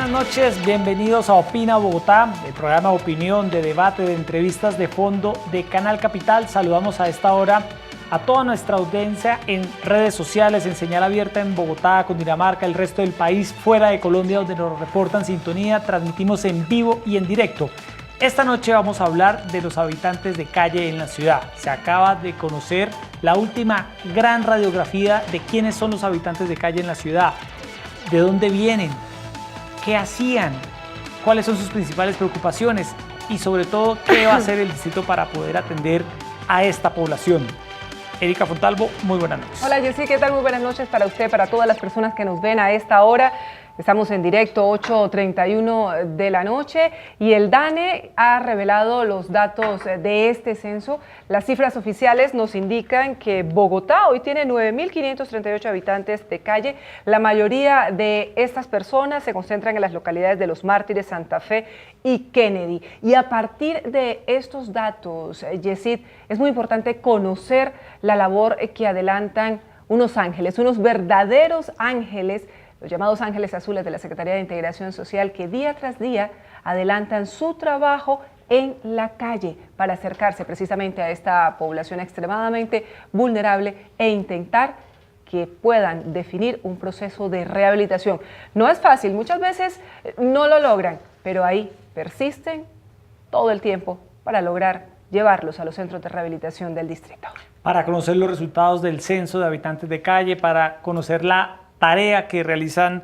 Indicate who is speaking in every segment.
Speaker 1: buenas noches, bienvenidos a Opina Bogotá, el programa de opinión, de debate, de entrevistas de fondo de Canal Capital. Saludamos a esta hora a toda nuestra audiencia en redes sociales, en señal abierta en Bogotá, Cundinamarca, el resto del país, fuera de Colombia, donde nos reportan sintonía. Transmitimos en vivo y en directo. Esta noche vamos a hablar de los habitantes de calle en la ciudad. Se acaba de conocer la última gran radiografía de quiénes son los habitantes de calle en la ciudad, de dónde vienen, qué hacían, cuáles son sus principales preocupaciones y sobre todo qué va a hacer el distrito para poder atender a esta población. Erika Fontalvo, muy buenas noches.
Speaker 2: Hola Jessy, ¿qué tal? Muy buenas noches para usted, para todas las personas que nos ven a esta hora. Estamos en directo, 8:31 de la noche, y el DANE ha revelado los datos de este censo. Las cifras oficiales nos indican que Bogotá hoy tiene 9.538 habitantes de calle. La mayoría de estas personas se concentran en las localidades de Los Mártires, Santa Fe y Kennedy. Y a partir de estos datos, Yesid, es muy importante conocer la labor que adelantan unos ángeles, unos verdaderos ángeles, los llamados ángeles azules de la Secretaría de Integración Social, que día tras día adelantan su trabajo en la calle para acercarse precisamente a esta población extremadamente vulnerable e intentar que puedan definir un proceso de rehabilitación. No es fácil, muchas veces no lo logran, pero ahí persisten todo el tiempo para lograr llevarlos a los centros de rehabilitación del distrito.
Speaker 1: Para conocer los resultados del censo de habitantes de calle, para conocer la tarea que realizan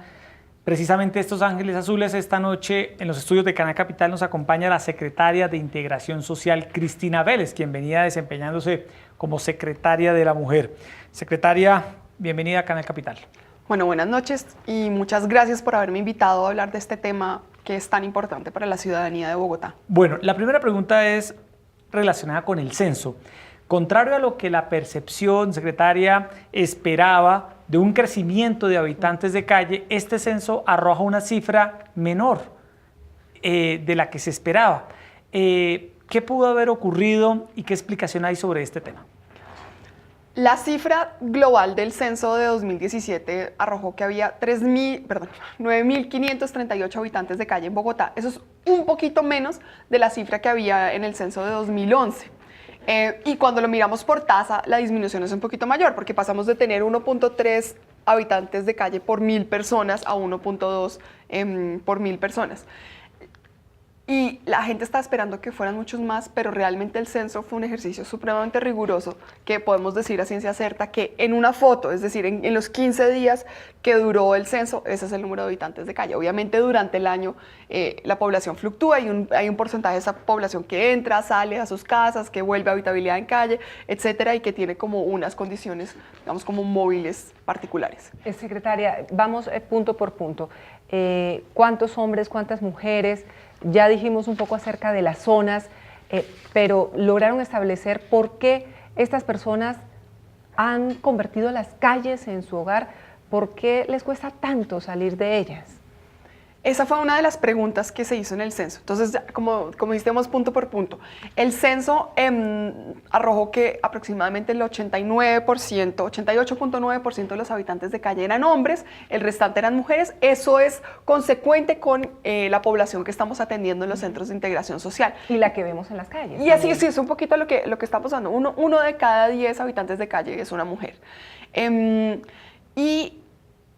Speaker 1: precisamente estos ángeles azules, esta noche en los estudios de Canal Capital nos acompaña la secretaria de Integración Social, Cristina Vélez, quien venía desempeñándose como secretaria de la Mujer. Secretaria, bienvenida a Canal Capital.
Speaker 3: Bueno, buenas noches y muchas gracias por haberme invitado a hablar de este tema que es tan importante para la ciudadanía de Bogotá.
Speaker 1: Bueno, la primera pregunta es relacionada con el censo. Contrario a lo que la percepción, secretaria, esperaba de un crecimiento de habitantes de calle, este censo arroja una cifra menor de la que se esperaba. ¿Qué pudo haber ocurrido y qué explicación hay sobre este tema?
Speaker 3: La cifra global del censo de 2017 arrojó que había 9.538 habitantes de calle en Bogotá. Eso es un poquito menos de la cifra que había en el censo de 2011. Y cuando lo miramos por tasa, la disminución es un poquito mayor, porque pasamos de tener 1.3 habitantes de calle por 1.000 personas a 1.2 por 1.000 personas. Y la gente está esperando que fueran muchos más, pero realmente el censo fue un ejercicio supremamente riguroso, que podemos decir a ciencia cierta que en una foto, es decir, en los 15 días que duró el censo, ese es el número de habitantes de calle. Obviamente durante el año la población fluctúa, hay un porcentaje de esa población que entra, sale a sus casas, que vuelve a habitabilidad en calle, etcétera, y que tiene como unas condiciones, digamos, como móviles particulares.
Speaker 2: Secretaria, vamos punto por punto. ¿Cuántos hombres, cuántas mujeres? Ya dijimos un poco acerca de las zonas, pero lograron establecer por qué estas personas han convertido las calles en su hogar, por qué les cuesta tanto salir de ellas.
Speaker 3: Esa fue una de las preguntas que se hizo en el censo. Entonces, como dijimos punto por punto, el censo arrojó que aproximadamente el 88.9% de los habitantes de calle eran hombres, el restante eran mujeres. Eso es consecuente con la población que estamos atendiendo en los centros de integración social.
Speaker 2: Y la que vemos en las calles.
Speaker 3: Y así sí, es un poquito lo que está pasando. Uno de cada 10 habitantes de calle es una mujer. Y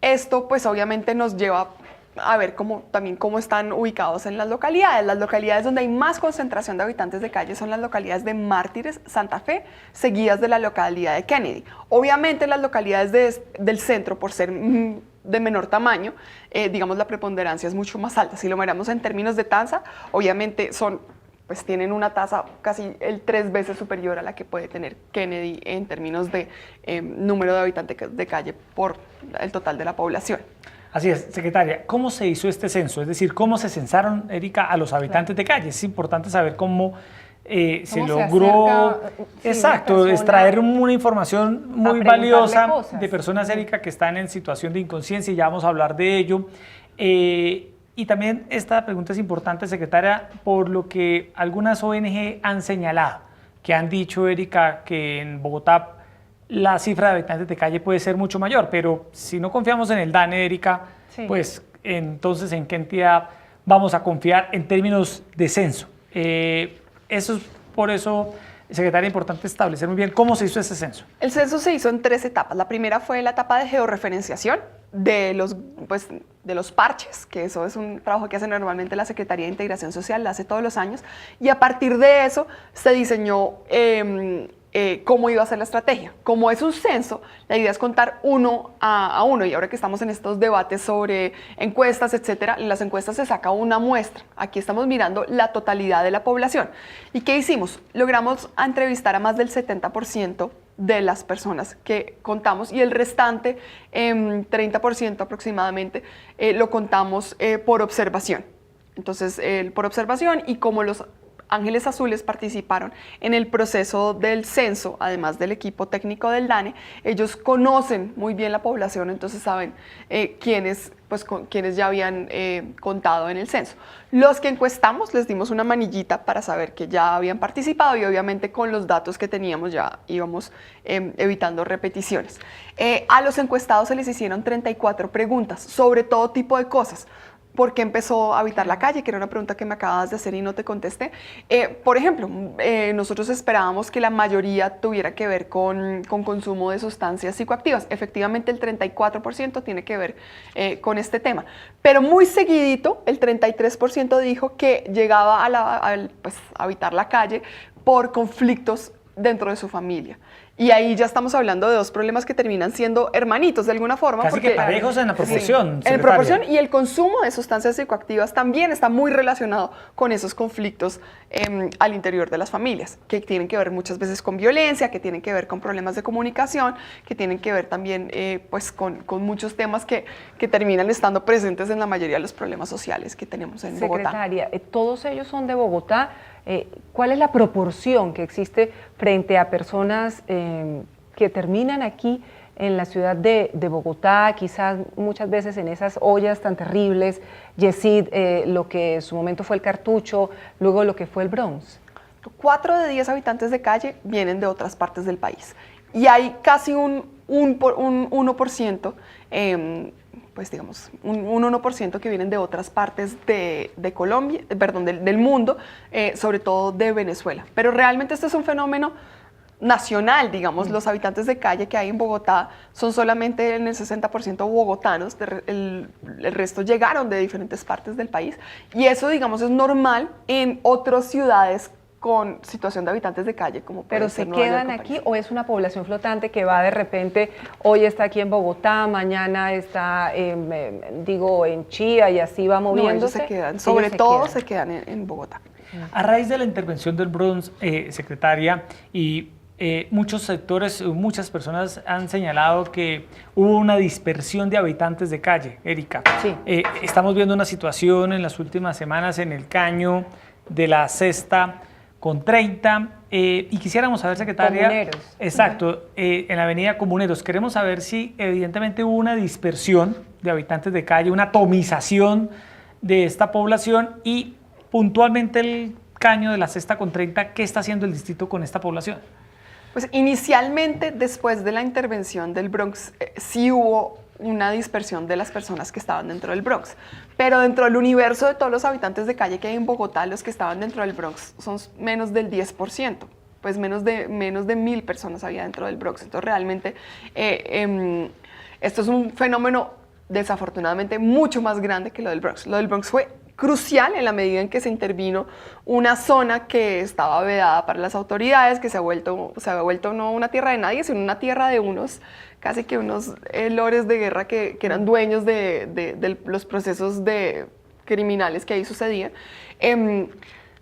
Speaker 3: esto pues obviamente nos lleva a ver también cómo están ubicados en las localidades. Las localidades donde hay más concentración de habitantes de calle son las localidades de Mártires, Santa Fe, seguidas de la localidad de Kennedy. Obviamente las localidades del centro, por ser de menor tamaño, digamos la preponderancia es mucho más alta. Si lo miramos en términos de tasa, obviamente pues tienen una tasa casi el 3 veces superior a la que puede tener Kennedy en términos de número de habitantes de calle por el total de la población.
Speaker 1: Así es, secretaria, ¿cómo se hizo este censo? Es decir, ¿cómo se censaron, Erika, a los habitantes de calle? Es importante saber cómo se logró, exacto, extraer una información muy valiosa de personas, Erika, que están en situación de inconsciencia, y ya vamos a hablar de ello. Y también esta pregunta es importante, secretaria, por lo que algunas ONG han señalado, que han dicho, Erika, que en Bogotá la cifra de habitantes de calle puede ser mucho mayor, pero si no confiamos en el DANE, Erika, pues entonces en qué entidad vamos a confiar en términos de censo. Eso es por eso, secretaria, importante establecer muy bien cómo se hizo ese censo.
Speaker 3: El censo se hizo en 3 etapas. La primera fue la etapa de georreferenciación de los parches, que eso es un trabajo que hace normalmente la Secretaría de Integración Social, la hace todos los años, y a partir de eso se diseñó cómo iba a ser la estrategia. Como es un censo, la idea es contar uno a uno, y ahora que estamos en estos debates sobre encuestas, etcétera, en las encuestas se saca una muestra. Aquí estamos mirando la totalidad de la población. ¿Y qué hicimos? Logramos entrevistar a más del 70% de las personas que contamos, y el restante, 30% aproximadamente, lo contamos por observación. Entonces, por observación, y como los Ángeles Azules participaron en el proceso del censo, además del equipo técnico del DANE, ellos conocen muy bien la población, entonces saben quiénes ya habían contado en el censo. Los que encuestamos les dimos una manillita para saber que ya habían participado, y obviamente con los datos que teníamos ya íbamos evitando repeticiones. A los encuestados se les hicieron 34 preguntas sobre todo tipo de cosas. ¿Por qué empezó a habitar la calle? Que era una pregunta que me acabas de hacer y no te contesté. Por ejemplo, nosotros esperábamos que la mayoría tuviera que ver con consumo de sustancias psicoactivas. Efectivamente, el 34% tiene que ver con este tema. Pero muy seguidito, el 33% dijo que llegaba a habitar la calle por conflictos dentro de su familia. Y ahí ya estamos hablando de dos problemas que terminan siendo hermanitos de alguna forma.
Speaker 1: Casi que parejos en la proporción.
Speaker 3: Sí, en proporción, y el consumo de sustancias psicoactivas también está muy relacionado con esos conflictos al interior de las familias, que tienen que ver muchas veces con violencia, que tienen que ver con problemas de comunicación, que tienen que ver también con muchos temas que terminan estando presentes en la mayoría de los problemas sociales que tenemos en Bogotá.
Speaker 2: Secretaria, todos ellos son de Bogotá. ¿Cuál es la proporción que existe frente a personas que terminan aquí en la ciudad de Bogotá, quizás muchas veces en esas ollas tan terribles, Yesid, lo que en su momento fue el Cartucho, luego lo que fue el Bronx?
Speaker 3: 4 de 10 habitantes de calle vienen de otras partes del país, y hay casi un 1%, pues digamos, un 1% que vienen de otras partes de Colombia, perdón, del mundo, sobre todo de Venezuela. Pero realmente este es un fenómeno nacional, digamos. Los habitantes de calle que hay en Bogotá son solamente en el 60% bogotanos, el resto llegaron de diferentes partes del país, y eso, digamos, es normal en otras ciudades con situación de habitantes de calle, como
Speaker 2: ¿Pero se quedan aquí o es una población flotante que va de repente, hoy está aquí en Bogotá, mañana está, en Chía, y así va moviéndose?
Speaker 3: No, ellos se quedan, sobre todo se quedan en Bogotá.
Speaker 1: A raíz de la intervención del Bronx, secretaria, y muchos sectores, muchas personas han señalado que hubo una dispersión de habitantes de calle. Erika,
Speaker 2: sí.
Speaker 1: Estamos viendo una situación en las últimas semanas en el Caño de la Sexta con 30, y quisiéramos saber, secretaria,
Speaker 2: Comuneros.
Speaker 1: Exacto, en la avenida Comuneros, queremos saber si evidentemente hubo una dispersión de habitantes de calle, una atomización de esta población, y puntualmente el Caño de la Sexta con 30, ¿qué está haciendo el distrito con esta población?
Speaker 3: Pues inicialmente, después de la intervención del Bronx, sí hubo una dispersión de las personas que estaban dentro del Bronx, pero dentro del universo de todos los habitantes de calle que hay en Bogotá, los que estaban dentro del Bronx son menos del 10%, pues menos de 1.000 personas había dentro del Bronx. Entonces realmente esto es un fenómeno desafortunadamente mucho más grande que lo del Bronx. Lo del Bronx fue crucial en la medida en que se intervino una zona que estaba vedada para las autoridades, que se había vuelto no una tierra de nadie, sino una tierra de casi que unos lores de guerra que eran dueños de los procesos criminales que ahí sucedían.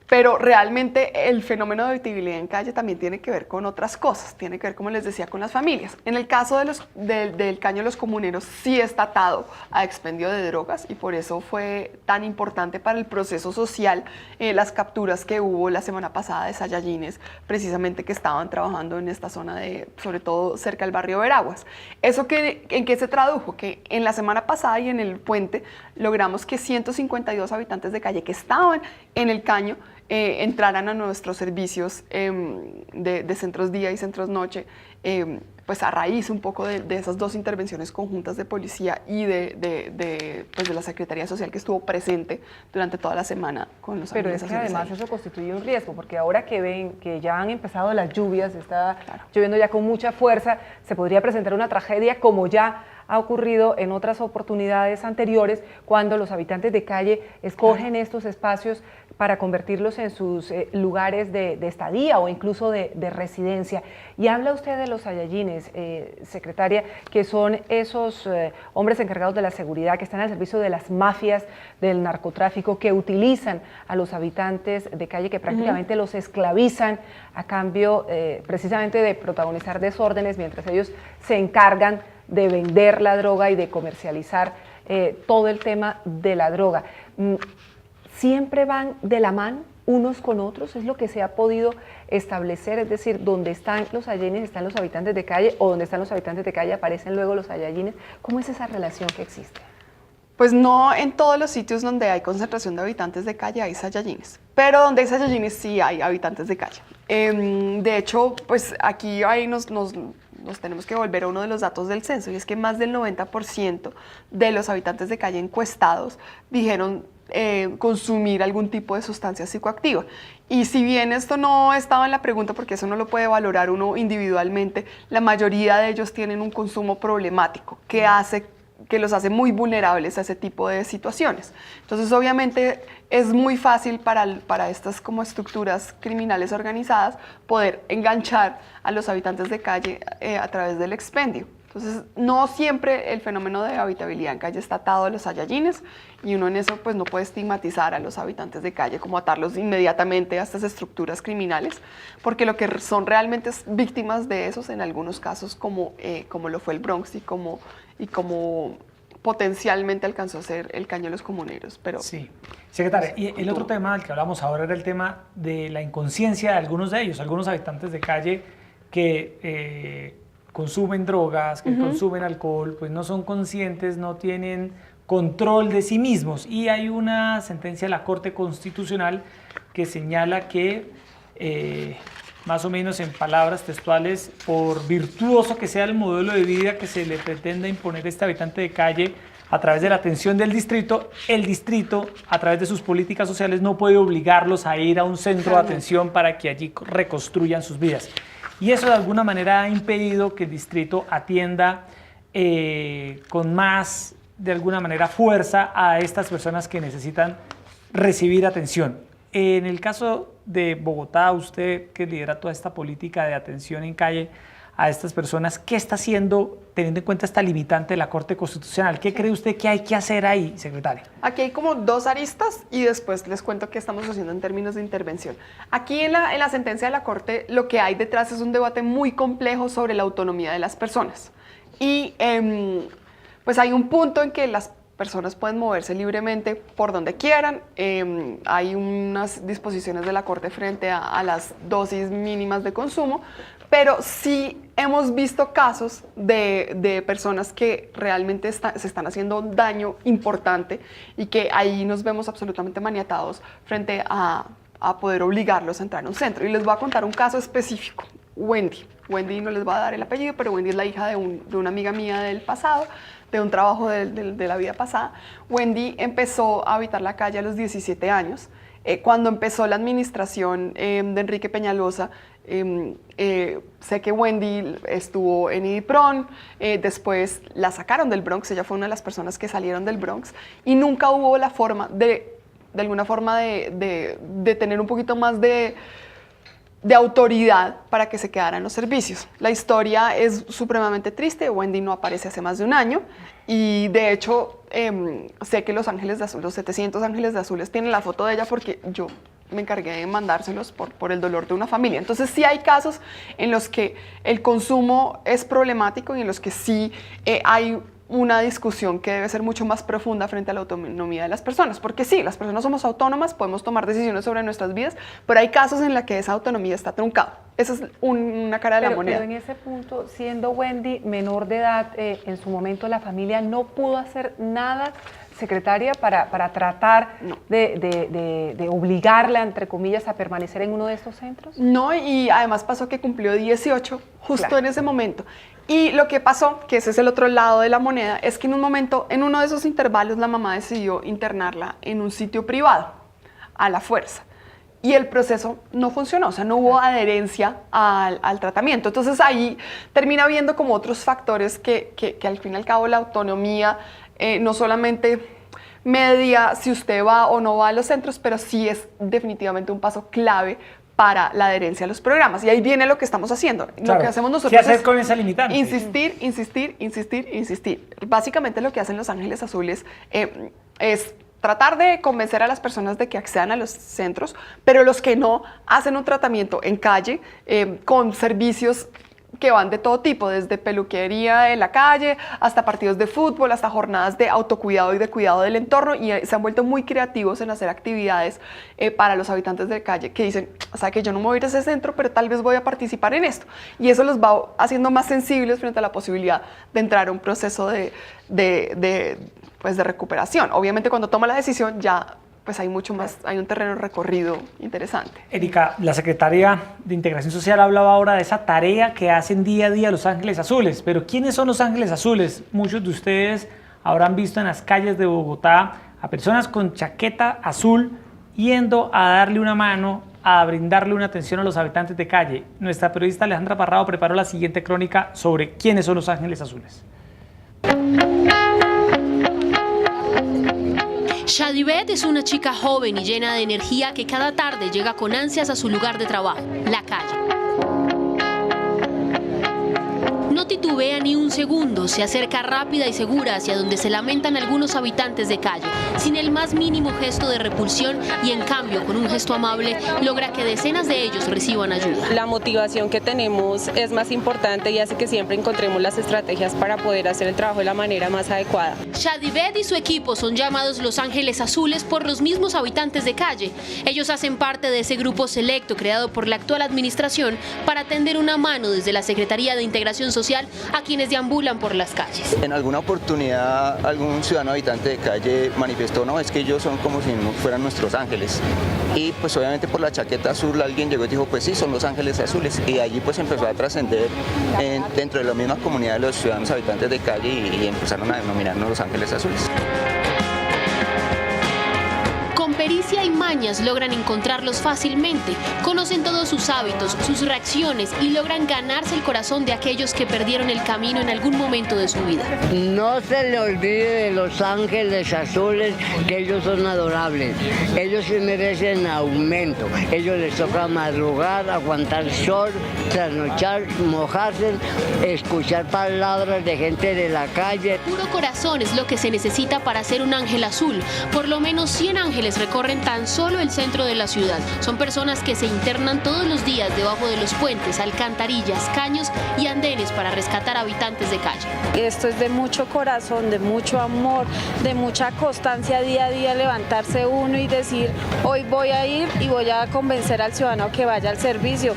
Speaker 3: Pero realmente el fenómeno de habitabilidad en calle también tiene que ver con otras cosas, tiene que ver, como les decía, con las familias. En el caso del Caño de los Comuneros sí está atado a expendio de drogas, y por eso fue tan importante para el proceso social las capturas que hubo la semana pasada de Sayayines, precisamente que estaban trabajando en esta zona, sobre todo cerca del barrio Veraguas. ¿Eso en qué se tradujo? Que en la semana pasada y en el puente logramos que 152 habitantes de calle que estaban en el Caño entraran a nuestros servicios de centros día y centros noche, pues a raíz un poco de esas dos intervenciones conjuntas de policía y pues de la Secretaría Social que estuvo presente durante toda la semana con los
Speaker 2: Pero es que además eso constituye un riesgo, porque ahora que ven que ya han empezado las lluvias, está lloviendo ya con mucha fuerza, se podría presentar una tragedia como ya ha ocurrido en otras oportunidades anteriores, cuando los habitantes de calle escogen estos espacios para convertirlos en sus lugares de estadía o incluso de residencia. Y habla usted de los Saiyajines, secretaria, que son esos hombres encargados de la seguridad que están al servicio de las mafias del narcotráfico, que utilizan a los habitantes de calle, que prácticamente los esclavizan a cambio precisamente de protagonizar desórdenes, mientras ellos se encargan de vender la droga y de comercializar todo el tema de la droga. ¿Siempre van de la mano unos con otros? ¿Es lo que se ha podido establecer? Es decir, donde están los Saiyajines están los habitantes de calle, o donde están los habitantes de calle aparecen luego los Saiyajines. ¿Cómo es esa relación que existe?
Speaker 3: Pues no en todos los sitios donde hay concentración de habitantes de calle hay Saiyajines, pero donde hay Saiyajines sí hay habitantes de calle. De hecho, pues aquí nos tenemos que volver a uno de los datos del censo, y es que más del 90% de los habitantes de calle encuestados dijeron consumir algún tipo de sustancia psicoactiva. Y si bien esto no estaba en la pregunta, porque eso no lo puede valorar uno individualmente, la mayoría de ellos tienen un consumo problemático que los hace muy vulnerables a ese tipo de situaciones. Entonces, obviamente, es muy fácil para estas como estructuras criminales organizadas poder enganchar a los habitantes de calle a través del expendio. Entonces, no siempre el fenómeno de habitabilidad en calle está atado a los Saiyajines, y uno en eso pues no puede estigmatizar a los habitantes de calle como atarlos inmediatamente a estas estructuras criminales, porque lo que son realmente víctimas de esos en algunos casos, como lo fue el Bronx y como potencialmente alcanzó a ser el Caño de los Comuneros. Pero
Speaker 1: sí. Secretaria, y el otro tema del que hablamos ahora era el tema de la inconsciencia de algunos de ellos, algunos habitantes de calle que consumen drogas, que consumen alcohol, pues no son conscientes, no tienen control de sí mismos. Y hay una sentencia de la Corte Constitucional que señala que, más o menos en palabras textuales, por virtuoso que sea el modelo de vida que se le pretenda imponer a este habitante de calle a través de la atención del distrito, el distrito, a través de sus políticas sociales, no puede obligarlos a ir a un centro de atención para que allí reconstruyan sus vidas. Y eso de alguna manera ha impedido que el distrito atienda con más, de alguna manera, fuerza a estas personas que necesitan recibir atención. En el caso de Bogotá, usted que lidera toda esta política de atención en calle a estas personas, ¿qué está haciendo teniendo en cuenta esta limitante de la Corte Constitucional? ¿Qué cree usted que hay que hacer ahí, secretaria?
Speaker 3: Aquí hay como dos aristas y después les cuento qué estamos haciendo en términos de intervención. Aquí en la sentencia de la Corte lo que hay detrás es un debate muy complejo sobre la autonomía de las personas. Y pues hay un punto en que las personas pueden moverse libremente por donde quieran. Hay unas disposiciones de la Corte frente a las dosis mínimas de consumo, pero sí hemos visto casos de personas que realmente se están haciendo daño importante y que ahí nos vemos absolutamente maniatados frente a poder obligarlos a entrar a un centro. Y les voy a contar un caso específico. Wendy no les va a dar el apellido, pero Wendy es la hija de una amiga mía del pasado, de un trabajo de la vida pasada. Wendy empezó a habitar la calle a los 17 años. Cuando empezó la administración de Enrique Peñalosa, sé que Wendy estuvo en IDIPRON, después la sacaron del Bronx, ella fue una de las personas que salieron del Bronx, y nunca hubo la forma de alguna forma de tener un poquito más de autoridad para que se quedara en los servicios. La historia es supremamente triste. Wendy no aparece hace más de un año, y de hecho sé que los Ángeles de Azul, los 700 Ángeles de Azules tienen la foto de ella, porque yo me encargué de mandárselos por el dolor de una familia. Entonces sí hay casos en los que el consumo es problemático y en los que sí hay una discusión que debe ser mucho más profunda frente a la autonomía de las personas, porque sí, las personas somos autónomas, podemos tomar decisiones sobre nuestras vidas, pero hay casos en los que esa autonomía está truncada. Esa es una cara de la moneda.
Speaker 2: Pero en ese punto, siendo Wendy menor de edad, en su momento la familia no pudo hacer nada, secretaria, para tratar de obligarla, entre comillas, a permanecer en uno de estos centros.
Speaker 3: No, y además pasó que cumplió 18 justo en ese momento. Y lo que pasó, que ese es el otro lado de la moneda, es que en un momento, en uno de esos intervalos, la mamá decidió internarla en un sitio privado, a la fuerza. Y el proceso no funcionó, o sea, no hubo adherencia al tratamiento. Entonces ahí termina habiendo como otros factores que al fin y al cabo la autonomía no solamente media si usted va o no va a los centros, pero sí es definitivamente un paso clave para la adherencia a los programas. Y ahí viene lo que estamos haciendo.
Speaker 1: Claro.
Speaker 3: Lo que hacemos nosotros
Speaker 1: ¿Qué hacer con esa limitante?
Speaker 3: Insistir, insistir, insistir, insistir. Básicamente lo que hacen Los Ángeles Azules es tratar de convencer a las personas de que accedan a los centros, pero los que no hacen un tratamiento en calle con servicios que van de todo tipo, desde peluquería en la calle, hasta partidos de fútbol, hasta jornadas de autocuidado y de cuidado del entorno, y se han vuelto muy creativos en hacer actividades para los habitantes de calle que dicen, o sea, que yo no me voy a ir a ese centro, pero tal vez voy a participar en esto. Y eso los va haciendo más sensibles frente a la posibilidad de entrar a un proceso de recuperación. Obviamente cuando toma la decisión ya pues hay mucho más, hay un terreno recorrido interesante.
Speaker 1: Erika, la secretaria de Integración Social hablaba ahora de esa tarea que hacen día a día Los Ángeles Azules, pero ¿quiénes son Los Ángeles Azules? Muchos de ustedes habrán visto en las calles de Bogotá a personas con chaqueta azul yendo a darle una mano, a brindarle una atención a los habitantes de calle. Nuestra periodista Alejandra Parrado preparó la siguiente crónica sobre quiénes son Los Ángeles Azules.
Speaker 4: Shadibet es una chica joven y llena de energía que cada tarde llega con ansias a su lugar de trabajo, la calle. No titubea ni un segundo, se acerca rápida y segura hacia donde se lamentan algunos habitantes de calle, sin el más mínimo gesto de repulsión y en cambio con un gesto amable logra que decenas de ellos reciban ayuda.
Speaker 5: La motivación que tenemos es más importante y hace que siempre encontremos las estrategias para poder hacer el trabajo de la manera más adecuada.
Speaker 4: Shadibet y su equipo son llamados Los Ángeles Azules por los mismos habitantes de calle. Ellos hacen parte de ese grupo selecto creado por la actual administración para tender una mano desde la Secretaría de Integración Social a quienes deambulan por las calles.
Speaker 6: En alguna oportunidad algún ciudadano habitante de calle manifestó, no, es que ellos son como si no fueran nuestros ángeles. Y pues obviamente por la chaqueta azul alguien llegó y dijo, pues sí, son Los Ángeles Azules. Y allí pues empezó a trascender dentro de la misma comunidad de los ciudadanos habitantes de calle y empezaron a denominarnos Los Ángeles Azules.
Speaker 4: Con pericia y mañas logran encontrarlos fácilmente, conocen todos sus hábitos, sus reacciones y logran ganarse el corazón de aquellos que perdieron el camino en algún momento de su vida.
Speaker 7: No se le olvide de Los Ángeles Azules que ellos son adorables, ellos sí merecen aumento, ellos les toca madrugar, aguantar sol, trasnochar, mojarse, escuchar palabras de gente de la calle.
Speaker 4: Puro corazón es lo que se necesita para ser un ángel azul, por lo menos 100 ángeles recorren tan solo el centro de la ciudad. Son personas que se internan todos los días debajo de los puentes, alcantarillas, caños y andenes para rescatar habitantes de calle.
Speaker 5: Esto es de mucho corazón, de mucho amor, de mucha constancia día a día, levantarse uno y decir, hoy voy a ir y voy a convencer al ciudadano que vaya al servicio.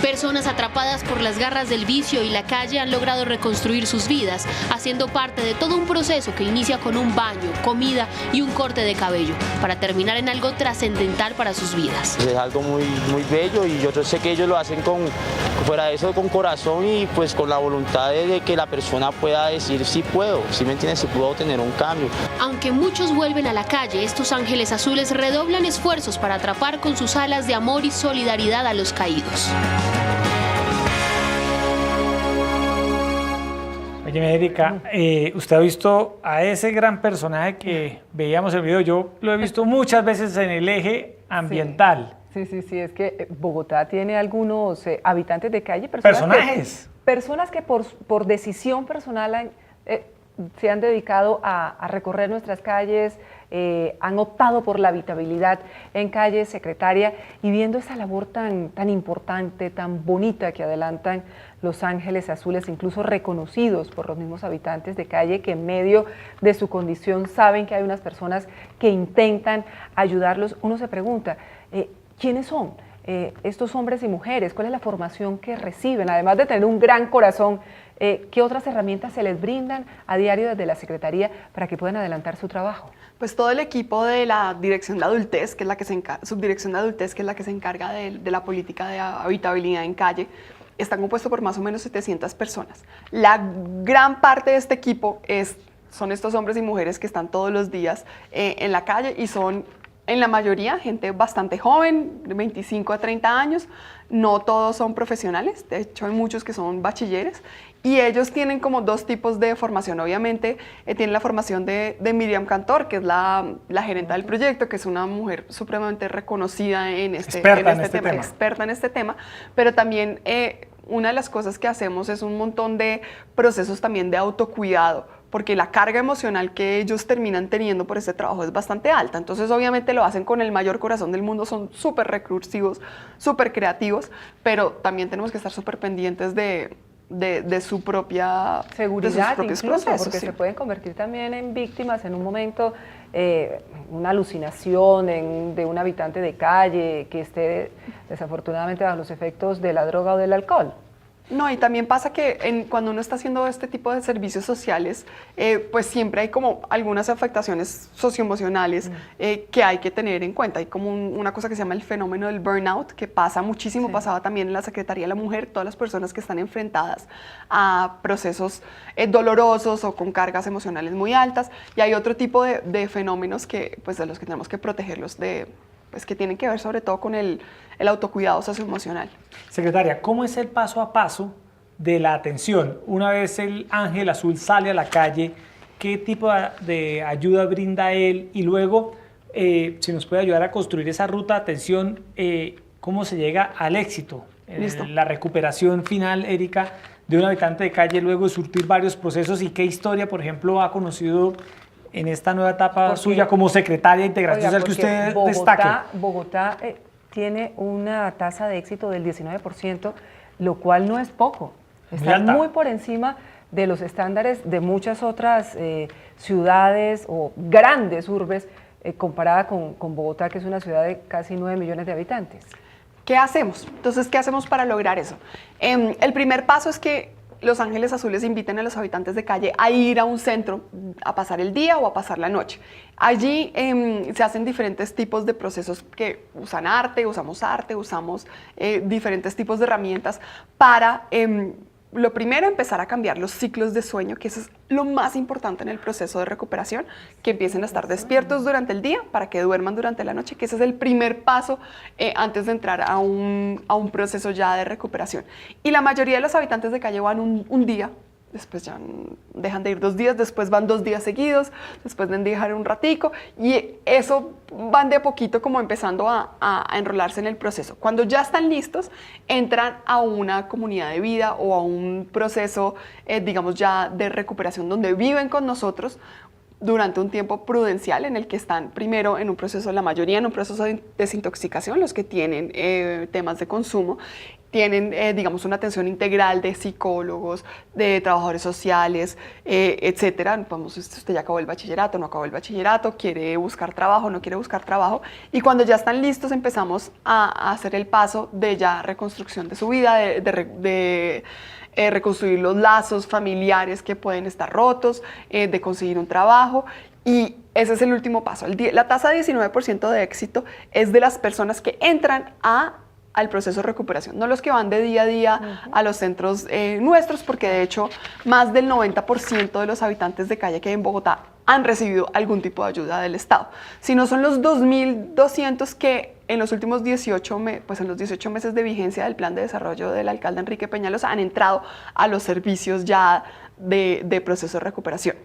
Speaker 4: Personas atrapadas por las garras del vicio y la calle han logrado reconstruir sus vidas, haciendo parte de todo un proceso que inicia con un baño, comida y un corte de cabello, para terminar en algo trascendental para sus vidas.
Speaker 8: Es algo muy bello y yo sé que ellos lo hacen fuera de eso, con corazón y pues con la voluntad de que la persona pueda decir sí puedo, sí me entiendes, sí puedo tener un cambio.
Speaker 4: Aunque muchos vuelven a la calle, estos ángeles azules redoblan esfuerzos para atrapar con sus alas de amor y solidaridad a los caídos.
Speaker 1: Oye, Erika, usted ha visto a ese gran personaje que veíamos en el video. Yo lo he visto muchas veces en el eje ambiental.
Speaker 2: Sí, es que Bogotá tiene algunos habitantes de calle, personas que por decisión personal se han dedicado a recorrer nuestras calles, han optado por la habitabilidad en calles, secretaria, y viendo esa labor tan importante, tan bonita que adelantan Los Ángeles Azules, incluso reconocidos por los mismos habitantes de calle que en medio de su condición saben que hay unas personas que intentan ayudarlos. Uno se pregunta, ¿quiénes son? estos hombres y mujeres? ¿Cuál es la formación que reciben? Además de tener un gran corazón, ¿qué otras herramientas se les brindan a diario desde la Secretaría para que puedan adelantar su trabajo?
Speaker 3: Pues todo el equipo de la Dirección de Adultez, que es la que Subdirección de Adultez, que es la que se encarga de la política de habitabilidad en calle, está compuesto por más o menos 700 personas. La gran parte de este equipo son estos hombres y mujeres que están todos los días en la calle y son en la mayoría gente bastante joven, de 25 a 30 años. No todos son profesionales, de hecho hay muchos que son bachilleres y ellos tienen como dos tipos de formación. Obviamente tienen la formación de Miriam Cantor, que es la gerenta del proyecto, que es una mujer supremamente reconocida en este tema, experta en este tema, pero también una de las cosas que hacemos es un montón de procesos también de autocuidado, porque la carga emocional que ellos terminan teniendo por este trabajo es bastante alta. Entonces, obviamente lo hacen con el mayor corazón del mundo, son súper recursivos, súper creativos, pero también tenemos que estar súper pendientes de su propia
Speaker 2: seguridad,
Speaker 3: de sus propios
Speaker 2: incluso,
Speaker 3: procesos,
Speaker 2: porque
Speaker 3: sí.
Speaker 2: se pueden convertir también en víctimas en un momento, una alucinación de un habitante de calle que esté desafortunadamente bajo los efectos de la droga o del alcohol.
Speaker 3: No, y también pasa que cuando uno está haciendo este tipo de servicios sociales, pues siempre hay como algunas afectaciones socioemocionales que hay que tener en cuenta. Hay como una cosa que se llama el fenómeno del burnout, que pasa muchísimo, pasaba también en la Secretaría de la Mujer, todas las personas que están enfrentadas a procesos dolorosos o con cargas emocionales muy altas, y hay otro tipo de fenómenos que, pues, de los que tenemos que protegerlos pues que tienen que ver sobre todo con el autocuidado socioemocional.
Speaker 1: Secretaria, ¿cómo es el paso a paso de la atención? Una vez el Ángel Azul sale a la calle, ¿qué tipo de ayuda brinda él? Y luego, si nos puede ayudar a construir esa ruta de atención, ¿cómo se llega al éxito? La recuperación final, Erika, de un habitante de calle luego de surtir varios procesos, y qué historia, por ejemplo, ha conocido en esta nueva etapa suya como secretaria de Integración Social que usted destaque.
Speaker 2: Bogotá tiene una tasa de éxito del 19%, lo cual no es poco. Está muy por encima de los estándares de muchas otras ciudades o grandes urbes comparada con Bogotá, que es una ciudad de casi 9 millones de habitantes.
Speaker 3: ¿Qué hacemos? Entonces, ¿qué hacemos para lograr eso? El primer paso es que Los Ángeles Azules inviten a los habitantes de calle a ir a un centro a pasar el día o a pasar la noche. Allí se hacen diferentes tipos de procesos que usamos diferentes tipos de herramientas para, lo primero, empezar a cambiar los ciclos de sueño, que eso es lo más importante en el proceso de recuperación, que empiecen a estar despiertos durante el día para que duerman durante la noche, que ese es el primer paso antes de entrar a un proceso ya de recuperación. Y la mayoría de los habitantes de calle van un día, después ya dejan de ir 2 días, después van 2 días seguidos, después de dejar un ratico, y eso van de a poquito como empezando a enrolarse en el proceso. Cuando ya están listos, entran a una comunidad de vida o a un proceso, digamos ya de recuperación, donde viven con nosotros durante un tiempo prudencial en el que están primero en un proceso, la mayoría en un proceso de desintoxicación, los que tienen temas de consumo, tienen, digamos, una atención integral de psicólogos, de trabajadores sociales, etcétera. Vamos, usted ya acabó el bachillerato, no acabó el bachillerato, quiere buscar trabajo, no quiere buscar trabajo. Y cuando ya están listos, empezamos a hacer el paso de ya reconstrucción de su vida, de reconstruir los lazos familiares que pueden estar rotos, de conseguir un trabajo. Y ese es el último paso. La tasa de 19% de éxito es de las personas que entran al proceso de recuperación, no los que van de día a día a los centros nuestros, porque de hecho más del 90% de los habitantes de calle que hay en Bogotá han recibido algún tipo de ayuda del Estado. Si no son los 2.200 que en los últimos 18 meses de vigencia del plan de desarrollo del alcalde Enrique Peñalosa han entrado a los servicios ya de proceso de recuperación.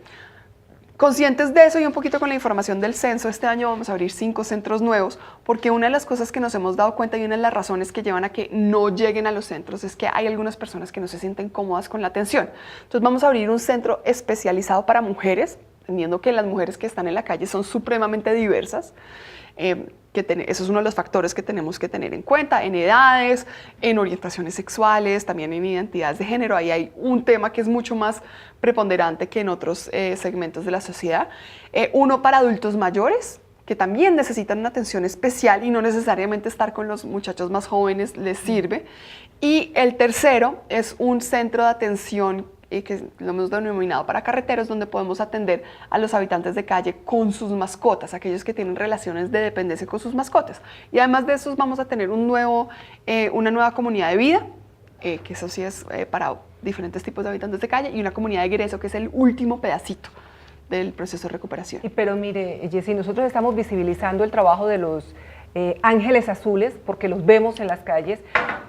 Speaker 3: Conscientes de eso y un poquito con la información del censo, este año vamos a abrir 5 centros nuevos, porque una de las cosas que nos hemos dado cuenta y una de las razones que llevan a que no lleguen a los centros es que hay algunas personas que no se sienten cómodas con la atención. Entonces vamos a abrir un centro especializado para mujeres, entendiendo que las mujeres que están en la calle son supremamente diversas. Eso es uno de los factores que tenemos que tener en cuenta, en edades, en orientaciones sexuales, también en identidades de género. Ahí hay un tema que es mucho más preponderante que en otros segmentos de la sociedad. Uno para adultos mayores, que también necesitan una atención especial y no necesariamente estar con los muchachos más jóvenes les sirve. Y el tercero es un centro de atención que lo hemos denominado para carreteros, donde podemos atender a los habitantes de calle con sus mascotas, aquellos que tienen relaciones de dependencia con sus mascotas. Y además de esos vamos a tener una nueva comunidad de vida, que eso sí es para diferentes tipos de habitantes de calle, y una comunidad de egreso, que es el último pedacito del proceso de recuperación.
Speaker 2: Pero mire, Jessy, nosotros estamos visibilizando el trabajo de los ángeles azules, porque los vemos en las calles,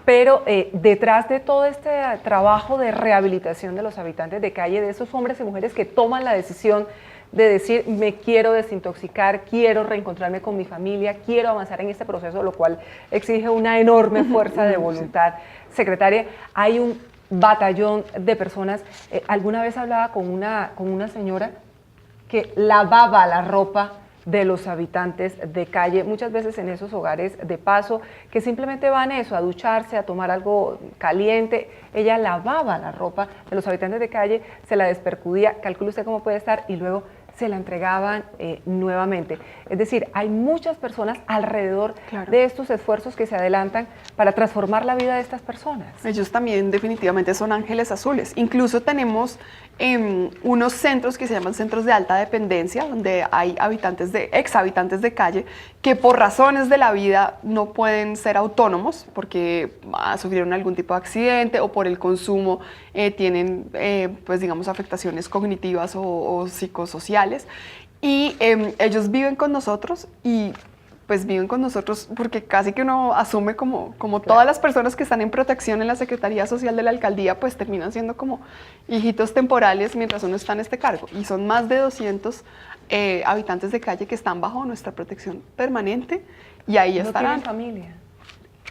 Speaker 2: pero detrás de todo este trabajo de rehabilitación de los habitantes de calle, de esos hombres y mujeres que toman la decisión de decir, me quiero desintoxicar, quiero reencontrarme con mi familia, quiero avanzar en este proceso, lo cual exige una enorme fuerza de voluntad. Secretaria, hay un batallón de personas. Alguna vez hablaba con una señora que lavaba la ropa de los habitantes de calle, muchas veces en esos hogares de paso, que simplemente van eso, a ducharse, a tomar algo caliente. Ella lavaba la ropa de los habitantes de calle, se la despercudía, calcule usted cómo puede estar, y luego se la entregaban nuevamente. Es decir, hay muchas personas alrededor de estos esfuerzos que se adelantan para transformar la vida de estas personas.
Speaker 3: Ellos también definitivamente son ángeles azules. Incluso tenemos unos centros que se llaman centros de alta dependencia, donde hay ex habitantes de calle que por razones de la vida no pueden ser autónomos porque sufrieron algún tipo de accidente o por el consumo tienen, pues digamos, afectaciones cognitivas o psicosociales, y ellos viven con nosotros, y pues viven con nosotros porque casi que uno asume como todas las personas que están en protección en la Secretaría Social de la Alcaldía, pues terminan siendo como hijitos temporales mientras uno está en este cargo. Y son más de 200 habitantes de calle que están bajo nuestra protección permanente, y ahí estarán.
Speaker 2: ¿No tienen familia?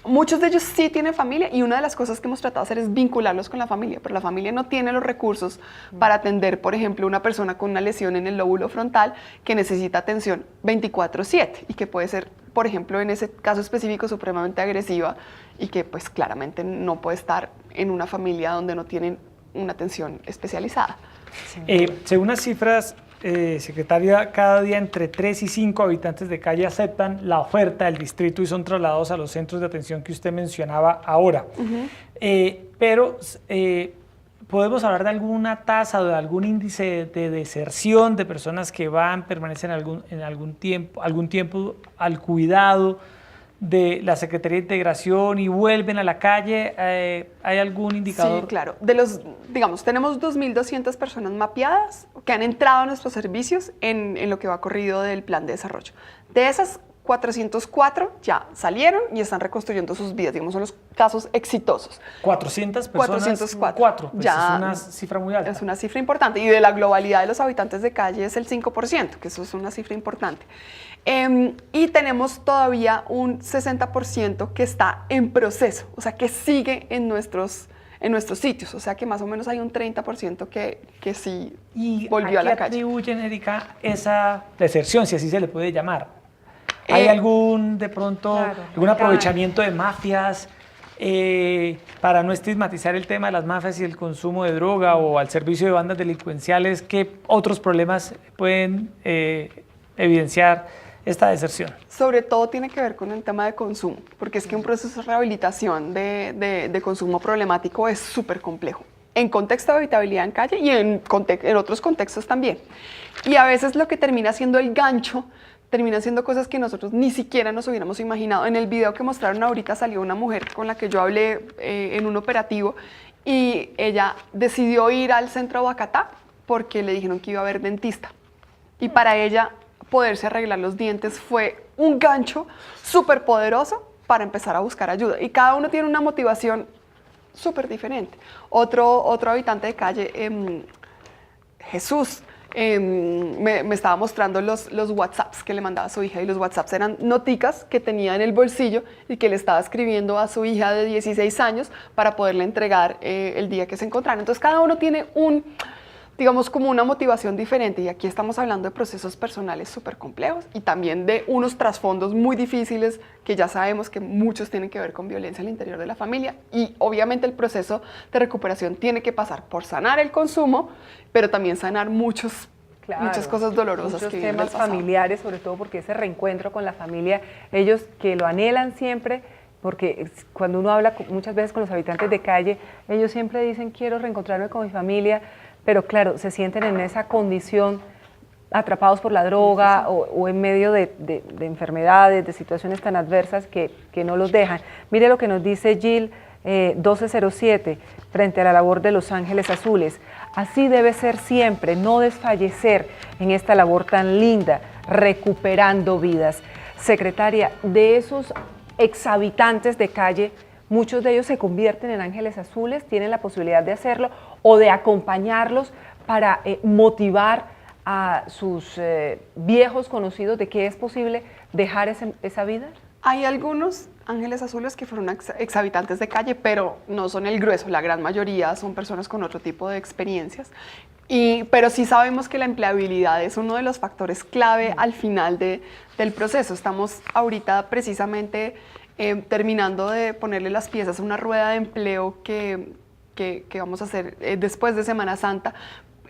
Speaker 3: Muchos de ellos sí tienen familia, y una de las cosas que hemos tratado de hacer es vincularlos con la familia, pero la familia no tiene los recursos para atender, por ejemplo, una persona con una lesión en el lóbulo frontal que necesita atención 24/7 y que puede ser, por ejemplo, en ese caso específico, supremamente agresiva, y que pues claramente no puede estar en una familia donde no tienen una atención especializada.
Speaker 1: Según las cifras, secretaria, cada día entre 3 y 5 habitantes de calle aceptan la oferta del distrito y son trasladados a los centros de atención que usted mencionaba ahora. Pero ¿podemos hablar de alguna tasa o de algún índice de deserción de personas que permanecen algún tiempo al cuidado de la Secretaría de Integración y vuelven a la calle? ¿Hay algún indicador?
Speaker 3: Sí, claro. Digamos, tenemos 2.200 personas mapeadas que han entrado a nuestros servicios en lo que va corrido del plan de desarrollo. De esas, 404 ya salieron y están reconstruyendo sus vidas, digamos, son los casos exitosos.
Speaker 1: 400 personas,
Speaker 3: 404.
Speaker 1: Pues
Speaker 3: Ya,
Speaker 1: es una cifra muy alta.
Speaker 3: Es una cifra importante, y de la globalidad de los habitantes de calle es el 5%, que eso es una cifra importante. Y tenemos todavía un 60% que está en proceso, o sea, que sigue en nuestros sitios, o sea que más o menos hay un 30% que sí volvió a la calle.
Speaker 1: ¿A qué atribuyen, Erika, esa deserción, si así se le puede llamar? ¿Hay algún aprovechamiento de mafias para no estigmatizar el tema de las mafias y el consumo de droga, o al servicio de bandas delincuenciales? ¿Qué otros problemas pueden evidenciar esta deserción?
Speaker 3: Sobre todo tiene que ver con el tema de consumo, porque es que un proceso de rehabilitación de consumo problemático es súper complejo, en contexto de habitabilidad en calle y en otros contextos también. Y a veces lo que termina siendo el gancho termina siendo cosas que nosotros ni siquiera nos hubiéramos imaginado. En el video que mostraron ahorita salió una mujer con la que yo hablé en un operativo, y ella decidió ir al centro de Boacatá porque le dijeron que iba a ver dentista. Y para ella poderse arreglar los dientes fue un gancho súper poderoso para empezar a buscar ayuda. Y cada uno tiene una motivación súper diferente. Otro habitante de calle, Jesús, me estaba mostrando los WhatsApps que le mandaba a su hija, y los WhatsApps eran noticas que tenía en el bolsillo y que le estaba escribiendo a su hija de 16 años para poderle entregar el día que se encontraran. Entonces cada uno tiene digamos, como una motivación diferente, y aquí estamos hablando de procesos personales súper complejos y también de unos trasfondos muy difíciles que ya sabemos que muchos tienen que ver con violencia al interior de la familia, y obviamente el proceso de recuperación tiene que pasar por sanar el consumo, pero también sanar muchos
Speaker 2: Claro,
Speaker 3: muchas cosas dolorosas
Speaker 2: muchos
Speaker 3: que viven
Speaker 2: temas
Speaker 3: del pasado.
Speaker 2: familiares, sobre todo porque ese reencuentro con la familia, ellos que lo anhelan siempre, porque cuando uno habla muchas veces con los habitantes de calle, ellos siempre dicen quiero reencontrarme con mi familia, pero claro, se sienten en esa condición atrapados por la droga o en medio de enfermedades, de situaciones tan adversas que no los dejan. Mire lo que nos dice Jill 1207 frente a la labor de Los Ángeles Azules. Así debe ser siempre, no desfallecer en esta labor tan linda, recuperando vidas. Secretaria, de esos exhabitantes de calle, muchos de ellos se convierten en ángeles azules, tienen la posibilidad de hacerlo o de acompañarlos para motivar a sus viejos conocidos de que es posible dejar esa vida.
Speaker 3: Hay algunos ángeles azules que fueron exhabitantes de calle, pero no son el grueso, la gran mayoría son personas con otro tipo de experiencias. Pero sí sabemos que la empleabilidad es uno de los factores clave al final del proceso. Estamos ahorita precisamente terminando de ponerle las piezas a una rueda de empleo que vamos a hacer después de Semana Santa,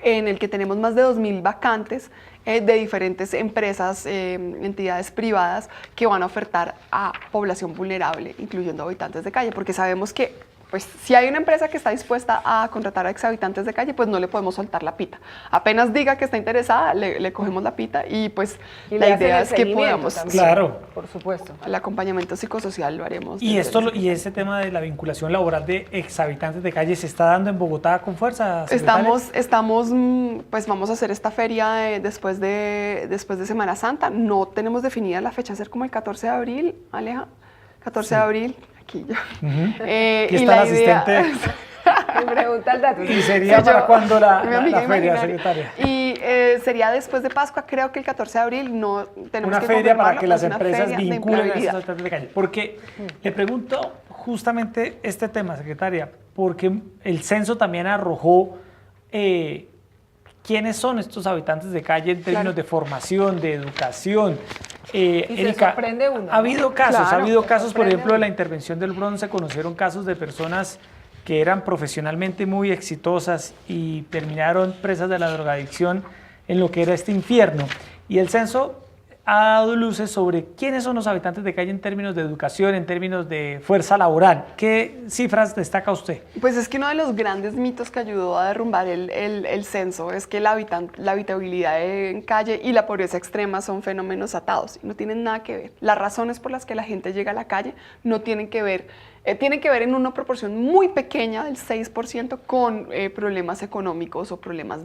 Speaker 3: en el que tenemos más de 2.000 vacantes de diferentes empresas, entidades privadas que van a ofertar a población vulnerable, incluyendo habitantes de calle, porque sabemos que pues, si hay una empresa que está dispuesta a contratar a exhabitantes de calle, pues no le podemos soltar la pita. Apenas diga que está interesada, le cogemos la pita y pues
Speaker 2: y
Speaker 3: la idea es que podamos...
Speaker 2: También,
Speaker 1: claro,
Speaker 2: por supuesto.
Speaker 3: El acompañamiento psicosocial lo haremos.
Speaker 1: Y ese tema de la vinculación laboral de exhabitantes de calle se está dando en Bogotá con fuerza, secretaria.
Speaker 3: Pues vamos a hacer esta feria después de Semana Santa. No tenemos definida la fecha, ser como el 14 de abril, Aleja, 14 de abril, aquí yo.
Speaker 1: Aquí está la asistente.
Speaker 2: Me pregunta el dato.
Speaker 1: ¿Y sería para cuándo la feria,
Speaker 3: imaginaria.
Speaker 1: secretaria?
Speaker 3: Y sería después de Pascua, creo que el 14 de abril, no tenemos
Speaker 1: una
Speaker 3: que
Speaker 1: feria para
Speaker 3: confirmarlo,
Speaker 1: que las
Speaker 3: es una
Speaker 1: empresas
Speaker 3: feria de
Speaker 1: vinculen a esos
Speaker 3: empleabilidad.
Speaker 1: habitantes de calle. Porque le pregunto justamente este tema, secretaria, porque el censo también arrojó quiénes son estos habitantes de calle en términos de formación, de educación. Erika,
Speaker 2: sorprende uno, ¿no?
Speaker 1: ha habido casos, por ejemplo, de
Speaker 2: uno.
Speaker 1: la intervención del Bronce, se conocieron casos de personas que eran profesionalmente muy exitosas y terminaron presas de la drogadicción en lo que era este infierno. Y el censo ha dado luces sobre quiénes son los habitantes de calle en términos de educación, en términos de fuerza laboral. ¿Qué cifras destaca usted?
Speaker 3: Pues es que uno de los grandes mitos que ayudó a derrumbar el censo es que la habitabilidad en calle y la pobreza extrema son fenómenos atados y no tienen nada que ver. Las razones por las que la gente llega a la calle no tienen que ver, tienen que ver en una proporción muy pequeña, del 6%, con problemas económicos o problemas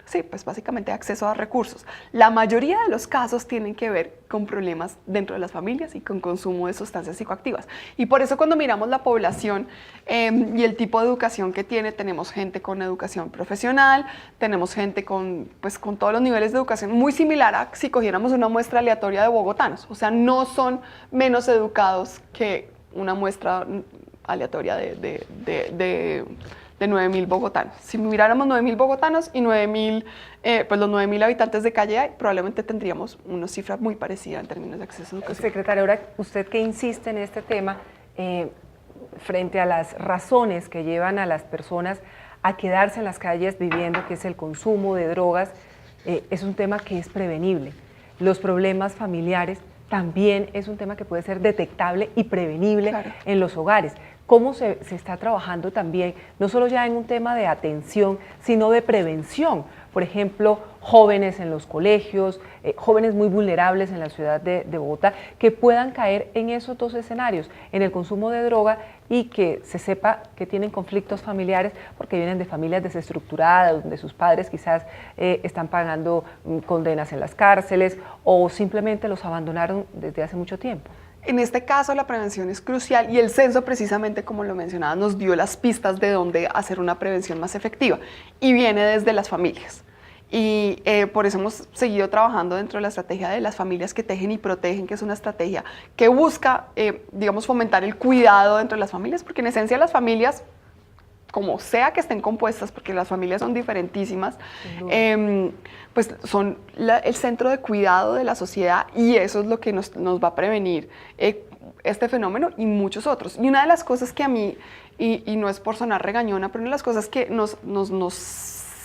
Speaker 3: sí, pues básicamente acceso a recursos. La mayoría de los casos tienen que ver con problemas dentro de las familias y con consumo de sustancias psicoactivas. Y por eso cuando miramos la población y el tipo de educación que tiene, tenemos gente con educación profesional, tenemos gente con todos los niveles de educación, muy similar a si cogiéramos una muestra aleatoria de bogotanos. O sea, no son menos educados que una muestra aleatoria de 9.000 bogotanos. Si miráramos 9.000 bogotanos y 9.000, pues los 9.000 habitantes de calle, probablemente tendríamos una cifra muy parecida en términos de acceso a educación.
Speaker 2: Secretaria, ahora usted que insiste en este tema, frente a las razones que llevan a las personas a quedarse en las calles viviendo, que es el consumo de drogas, es un tema que es prevenible. Los problemas familiares también es un tema que puede ser detectable y prevenible en los hogares. ¿Cómo se está trabajando también, no solo ya en un tema de atención, sino de prevención? Por ejemplo, jóvenes en los colegios, jóvenes muy vulnerables en la ciudad de Bogotá, que puedan caer en esos dos escenarios, en el consumo de droga y que se sepa que tienen conflictos familiares porque vienen de familias desestructuradas, donde sus padres quizás están pagando condenas en las cárceles o simplemente los abandonaron desde hace mucho tiempo.
Speaker 3: En este caso la prevención es crucial y el censo precisamente, como lo mencionaba, nos dio las pistas de dónde hacer una prevención más efectiva y viene desde las familias. Y por eso hemos seguido trabajando dentro de la estrategia de las familias que tejen y protegen, que es una estrategia que busca, digamos, fomentar el cuidado dentro de las familias, porque en esencia las familias, como sea que estén compuestas, porque las familias son diferentísimas, pues son el centro de cuidado de la sociedad y eso es lo que nos va a prevenir este fenómeno y muchos otros. Y una de las cosas que a mí, y no es por sonar regañona, pero una de las cosas que nos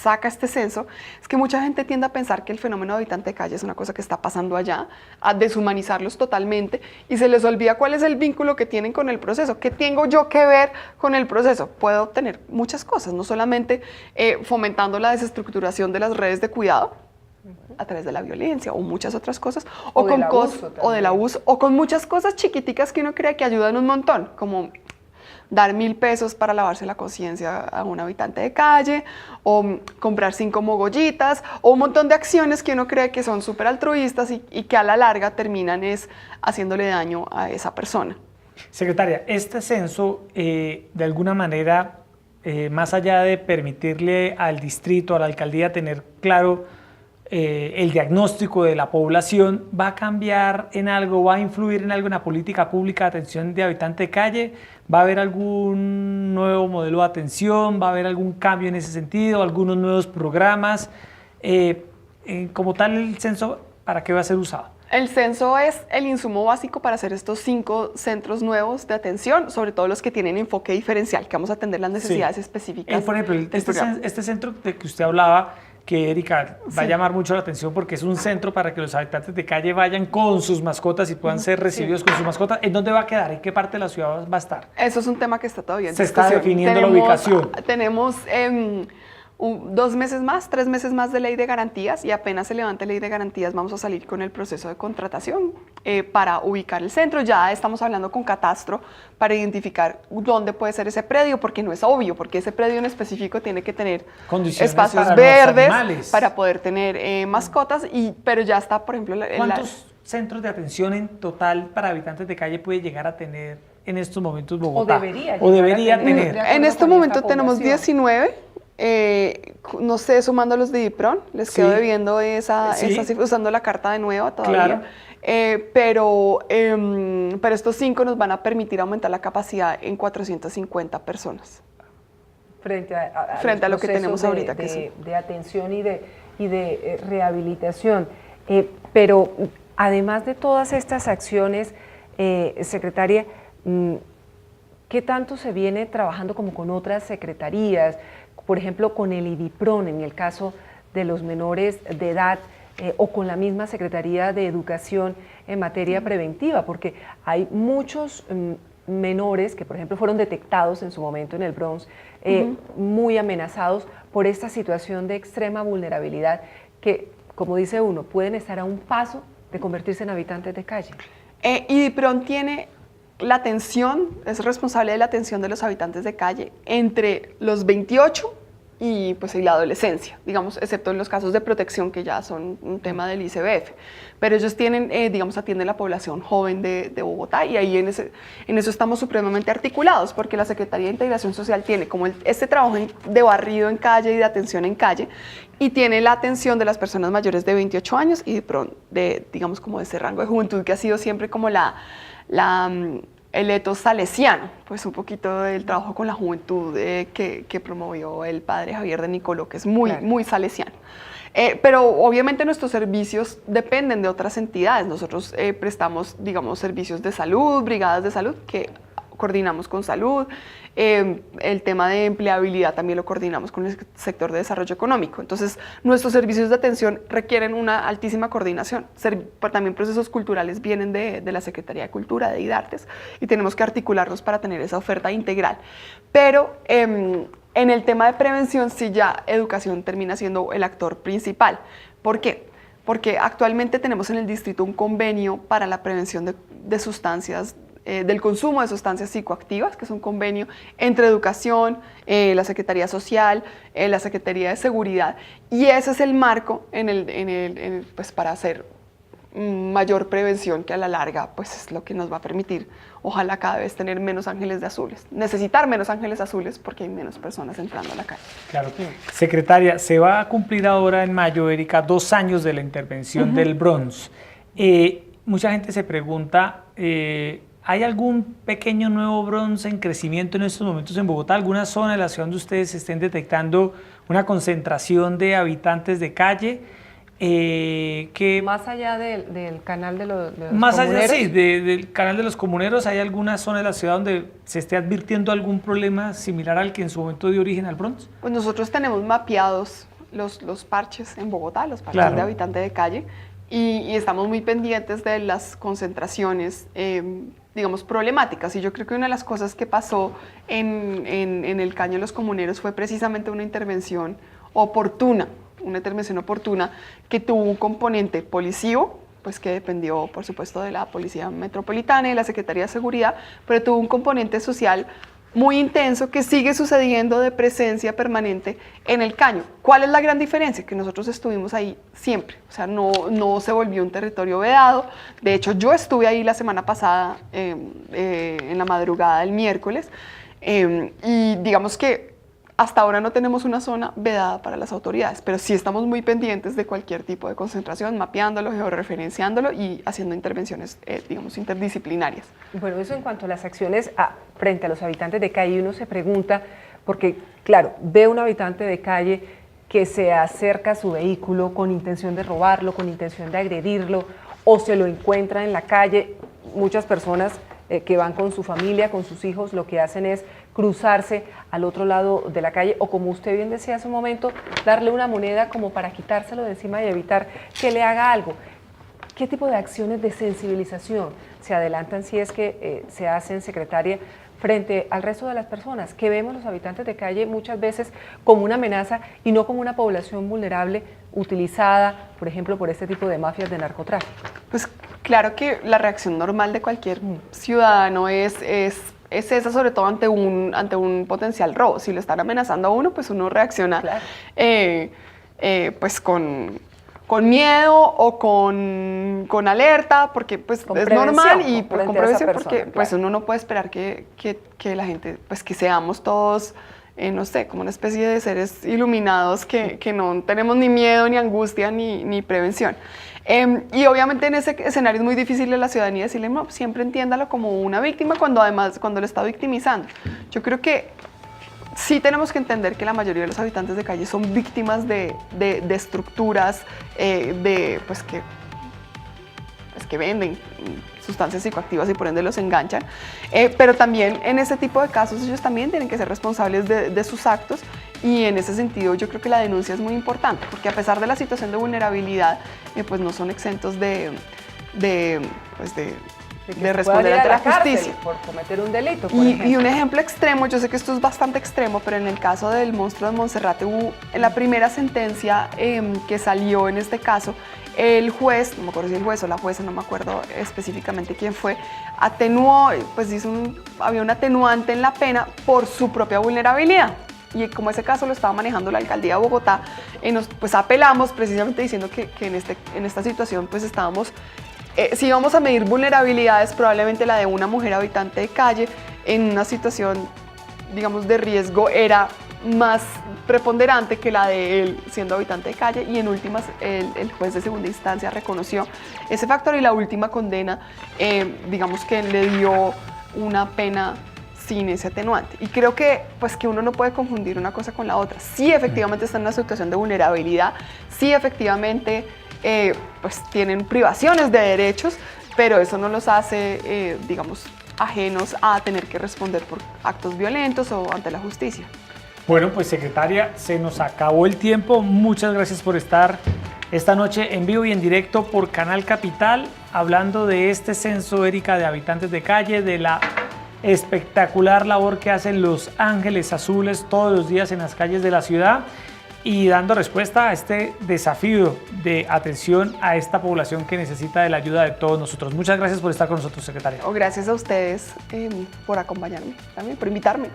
Speaker 3: saca este censo es que mucha gente tiende a pensar que el fenómeno de habitante de calle es una cosa que está pasando allá, a deshumanizarlos totalmente y se les olvida cuál es el vínculo que tienen con el proceso. ¿Qué tengo yo que ver con el proceso? Puedo obtener muchas cosas, no solamente fomentando la desestructuración de las redes de cuidado a través de la violencia o muchas otras cosas, o con cosas, o del abuso, o con muchas cosas chiquiticas que uno cree que ayudan un montón, como dar 1.000 pesos para lavarse la conciencia a un habitante de calle, o comprar 5 mogollitas, o un montón de acciones que uno cree que son súper altruistas y que a la larga terminan haciéndole daño a esa persona.
Speaker 1: Secretaria, este censo de alguna manera, más allá de permitirle al distrito, a la alcaldía tener claro el diagnóstico de la población, ¿va a cambiar en algo, va a influir en algo en la política pública de atención de habitante de calle? ¿Va a haber algún nuevo modelo de atención? ¿Va a haber algún cambio en ese sentido? ¿Algunos nuevos programas? Como tal, el censo, ¿para qué va a ser usado?
Speaker 3: El censo es el insumo básico para hacer estos 5 centros nuevos de atención, sobre todo los que tienen enfoque diferencial, que vamos a atender las necesidades específicas.
Speaker 1: Por ejemplo, este centro de que usted hablaba, que Erika va a llamar mucho la atención porque es un centro para que los habitantes de calle vayan con sus mascotas y puedan ser recibidos con sus mascotas. ¿En dónde va a quedar? ¿En qué parte de la ciudad va a estar?
Speaker 3: Eso es un tema que está todavía en
Speaker 1: discusión. Se está definiendo la ubicación.
Speaker 3: Tenemos 2 meses más, 3 meses más de ley de garantías y apenas se levante ley de garantías vamos a salir con el proceso de contratación para ubicar el centro. Ya estamos hablando con Catastro para identificar dónde puede ser ese predio, porque no es obvio, porque ese predio en específico tiene que tener espacios verdes para poder tener mascotas, pero ya está, por ejemplo...
Speaker 1: ¿Cuántos centros de atención en total para habitantes de calle puede llegar a tener en estos momentos Bogotá?
Speaker 2: O debería
Speaker 3: tener. En este momento tenemos 19. No sé, sumando los de DIPRON, les quedo debiendo esa cifra, usando la carta de nuevo todavía. Claro. Pero estos 5 nos van a permitir aumentar la capacidad en 450 personas.
Speaker 2: Frente a lo que tenemos ahorita. De atención y de rehabilitación. Pero además de todas estas acciones, secretaria, ¿qué tanto se viene trabajando como con otras secretarías? Por ejemplo, con el IDIPRON, en el caso de los menores de edad, o con la misma Secretaría de Educación en materia preventiva, porque hay muchos menores que, por ejemplo, fueron detectados en su momento en el Bronx, muy amenazados por esta situación de extrema vulnerabilidad que, como dice uno, pueden estar a un paso de convertirse en habitantes de calle.
Speaker 3: IDIPRON tiene la atención, es responsable de la atención de los habitantes de calle entre los 28 y pues y la adolescencia, digamos, excepto en los casos de protección que ya son un tema del ICBF, pero ellos tienen, digamos, atienden la población joven de Bogotá y ahí en eso estamos supremamente articulados porque la Secretaría de Integración Social tiene como este trabajo de barrido en calle y de atención en calle y tiene la atención de las personas mayores de 28 años y digamos como de ese rango de juventud que ha sido siempre como el etos salesiano, pues un poquito del trabajo con la juventud que promovió el padre Javier de Nicoló, que es muy salesiano. Pero obviamente nuestros servicios dependen de otras entidades. Nosotros prestamos, digamos, servicios de salud, brigadas de salud que coordinamos con salud. El tema de empleabilidad también lo coordinamos con el sector de desarrollo económico. Entonces, nuestros servicios de atención requieren una altísima coordinación. También procesos culturales vienen de la Secretaría de Cultura, de IDARTES, y tenemos que articularlos para tener esa oferta integral. Pero en el tema de prevención, sí ya educación termina siendo el actor principal. ¿Por qué? Porque actualmente tenemos en el distrito un convenio para la prevención de sustancias del consumo de sustancias psicoactivas, que es un convenio entre educación, la Secretaría Social, la Secretaría de Seguridad, y ese es el marco pues, para hacer mayor prevención que a la larga pues, es lo que nos va a permitir, ojalá cada vez tener menos ángeles de azules, necesitar menos ángeles azules porque hay menos personas entrando a la calle.
Speaker 1: Claro. Secretaria, se va a cumplir ahora en mayo, Erika, 2 años de la intervención del Bronx. Mucha gente se pregunta, ¿hay algún pequeño nuevo Bronx en crecimiento en estos momentos en Bogotá? ¿Alguna zona de la ciudad donde ustedes estén detectando una concentración de habitantes de calle?
Speaker 2: Más allá del canal de los
Speaker 1: más
Speaker 2: comuneros.
Speaker 1: Allá, sí, del canal de los comuneros, ¿hay alguna zona de la ciudad donde se esté advirtiendo algún problema similar al que en su momento dio origen al Bronx?
Speaker 3: Pues nosotros tenemos mapeados los parches en Bogotá, los parches
Speaker 1: Claro.
Speaker 3: de habitante de calle, y estamos muy pendientes de las concentraciones, digamos, problemáticas. Y yo creo que una de las cosas que pasó en el Caño de los Comuneros fue precisamente una intervención oportuna que tuvo un componente policivo, pues que dependió, por supuesto, de la Policía Metropolitana y de la Secretaría de Seguridad, pero tuvo un componente social muy intenso que sigue sucediendo de presencia permanente en el Caño. ¿Cuál es la gran diferencia? Que nosotros estuvimos ahí siempre, o sea, no se volvió un territorio vedado. De hecho, yo estuve ahí la semana pasada, en la madrugada del miércoles, y digamos que hasta ahora no tenemos una zona vedada para las autoridades, pero sí estamos muy pendientes de cualquier tipo de concentración, mapeándolo, georreferenciándolo y haciendo intervenciones, digamos, interdisciplinarias.
Speaker 2: Bueno, eso en cuanto a las acciones frente a los habitantes de calle, uno se pregunta, porque claro, ve un habitante de calle que se acerca a su vehículo con intención de robarlo, con intención de agredirlo, o se lo encuentra en la calle. Muchas personas que van con su familia, con sus hijos, lo que hacen es cruzarse al otro lado de la calle, o como usted bien decía hace un momento, darle una moneda como para quitárselo de encima y evitar que le haga algo. ¿Qué tipo de acciones de sensibilización se adelantan, si es que se hacen, secretaria, frente al resto de las personas que vemos los habitantes de calle muchas veces como una amenaza y no como una población vulnerable utilizada, por ejemplo, por este tipo de mafias de narcotráfico?
Speaker 3: Pues claro que la reacción normal de cualquier ciudadano es esa, sobre todo ante un potencial robo. Si lo están amenazando a uno, pues uno reacciona, claro, pues con miedo o con alerta, porque pues es normal, y con prevención, porque claro, pues uno no puede esperar que la gente, pues que seamos todos, no sé, como una especie de seres iluminados que no tenemos ni miedo, ni angustia, ni prevención. Y obviamente en ese escenario es muy difícil de la ciudadanía decirle, no, siempre entiéndalo como una víctima cuando lo está victimizando. Yo creo que sí tenemos que entender que la mayoría de los habitantes de calle son víctimas de estructuras pues que venden sustancias psicoactivas y por ende los enganchan, pero también en ese tipo de casos ellos también tienen que ser responsables de sus actos, y en ese sentido yo creo que la denuncia es muy importante, porque a pesar de la situación de vulnerabilidad, pues no son exentos de responder ante la justicia
Speaker 2: por cometer un delito,
Speaker 3: y un ejemplo extremo, yo sé que esto es bastante extremo, pero en el caso del monstruo de Monserrate hubo, en la primera sentencia que salió en este caso, el juez, no me acuerdo si el juez o la jueza, no me acuerdo específicamente quién fue, atenuó, pues había un atenuante en la pena por su propia vulnerabilidad. Y como ese caso lo estaba manejando la alcaldía de Bogotá, pues apelamos precisamente diciendo que en esta situación pues estábamos, si íbamos a medir vulnerabilidades, probablemente la de una mujer habitante de calle en una situación, digamos, de riesgo era más preponderante que la de él siendo habitante de calle, y en últimas el juez de segunda instancia reconoció ese factor, y la última condena, digamos que le dio una pena sin ese atenuante. Y creo que uno no puede confundir una cosa con la otra. Sí, efectivamente está en una situación de vulnerabilidad, sí, efectivamente pues tienen privaciones de derechos, pero eso no los hace, digamos, ajenos a tener que responder por actos violentos o ante la justicia.
Speaker 1: Bueno, pues secretaria, se nos acabó el tiempo. Muchas gracias por estar esta noche en vivo y en directo por Canal Capital, hablando de este censo, Erika, de habitantes de calle, de la espectacular labor que hacen los Ángeles Azules todos los días en las calles de la ciudad, y dando respuesta a este desafío de atención a esta población que necesita de la ayuda de todos nosotros. Muchas gracias por estar con nosotros, secretaria.
Speaker 3: Gracias a ustedes por acompañarme, también por invitarme.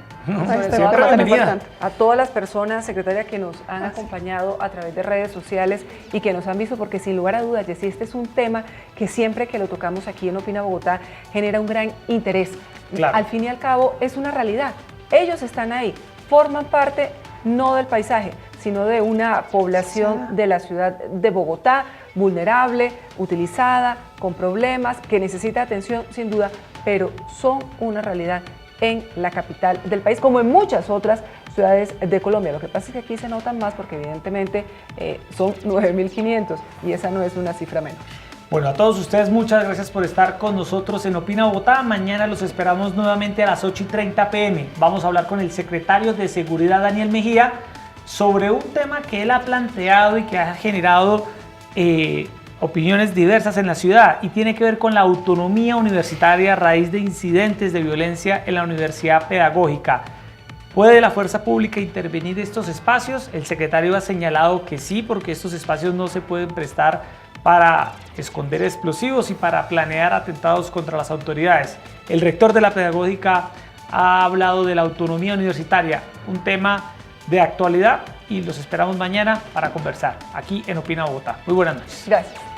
Speaker 2: A todas las personas, secretaria, que nos han acompañado a través de redes sociales y que nos han visto, porque sin lugar a dudas, Jessy, este es un tema que siempre que lo tocamos aquí en Opina Bogotá genera un gran interés. Claro. Al fin y al cabo es una realidad. Ellos están ahí, forman parte no del paisaje, sino de una población de la ciudad de Bogotá, vulnerable, utilizada, con problemas, que necesita atención sin duda, pero son una realidad en la capital del país, como en muchas otras ciudades de Colombia. Lo que pasa es que aquí se notan más porque evidentemente son 9.500 y esa no es una cifra menor.
Speaker 1: Bueno, a todos ustedes muchas gracias por estar con nosotros en Opina Bogotá. Mañana los esperamos nuevamente a las 8:30 p.m. Vamos a hablar con el secretario de Seguridad, Daniel Mejía, sobre un tema que él ha planteado y que ha generado opiniones diversas en la ciudad, y tiene que ver con la autonomía universitaria a raíz de incidentes de violencia en la universidad pedagógica. ¿Puede la fuerza pública intervenir en estos espacios? El secretario ha señalado que sí, porque estos espacios no se pueden prestar para esconder explosivos y para planear atentados contra las autoridades. El rector de la pedagógica ha hablado de la autonomía universitaria, un tema de actualidad, y los esperamos mañana para conversar aquí en Opina Bogotá. Muy buenas noches.
Speaker 2: Gracias.